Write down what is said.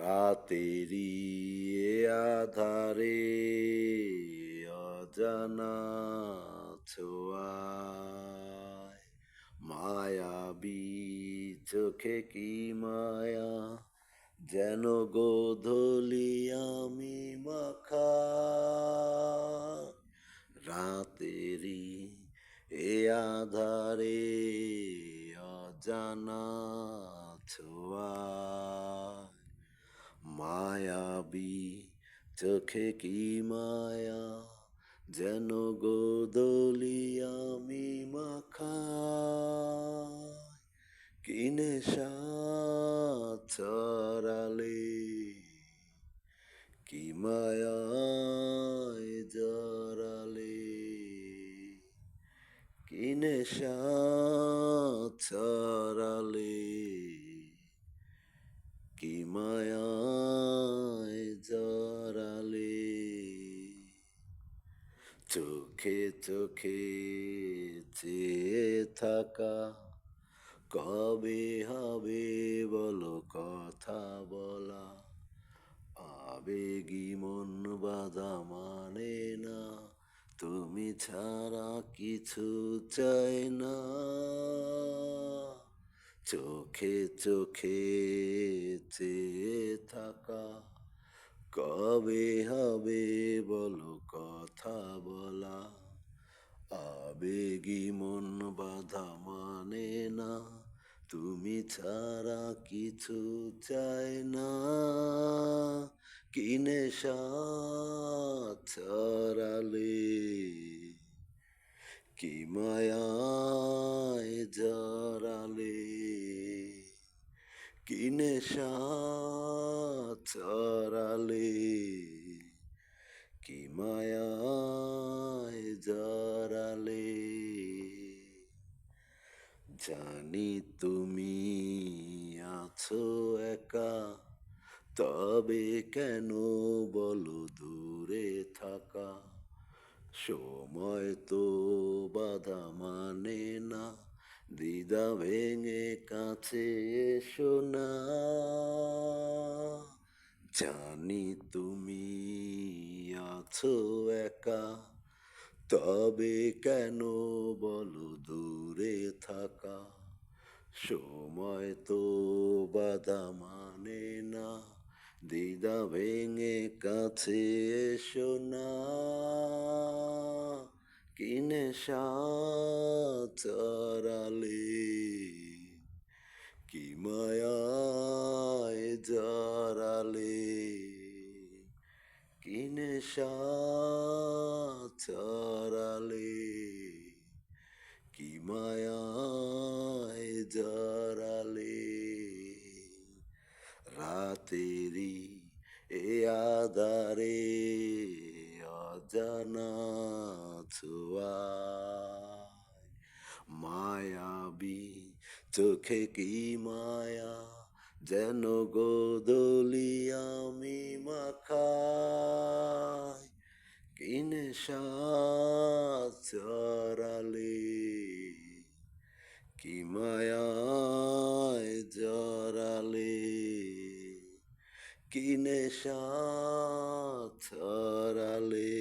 রাতেরি এ আধারে অজানা ছোঁয়ায় মায়াবী চোখে কি মায়া যেন গোধূলি আমি মাখা রাতেরি এ আধারে অজানা ছোঁয়ায় মায়াবী চোখে কি মায়া যেন গোদলি আমি মাখা কি নেশা ছড়ালে কি মায়ায় জড়ালে কি নেশা ছড়ালে কি মায়ায় জড়ালে চোখে চোখে চেয়ে থাকা কবে হবে বলো কথা বলা আবেগী মন বাধা মানে না তুমি ছাড়া কিছু চাই না চোখে চোখে চেয়ে থাকা কবে হবে বলো কথা বলা আবেগী মন বাধা মানে না তুমি ছাড়া কিছু চায় না কি নেশা ছড়ালে কি মায়ায় জড়ালে কি নেশা ছড়ালে কি মায়ায় জড়ালে জানি তুমি আছো একা তবে কেন বলো দূরে থাকা সময় তো বাধা মানে না দ্বিধা ভেঙে কাছে এসো না জানি তুমি আছো একা তবে কেন বলো দূরে থাকা সময় তো বাধা মানে না দ্বিধা ভেঙে কাছে এসো না কি নেশা ছড়ালে কি মায়ায় জড়ালে কি নেশা ছড়ালে কি মায়ায় জড়ালে রাতেরি এ আধারে অজানা ছোঁয়ায় মায়াবী চোখে কি মায়া যেন গোদলি আমি মাখাই কি নেশা ছড়ালে কি মায়ায় জড়ালে কি নেশা ছড়ালে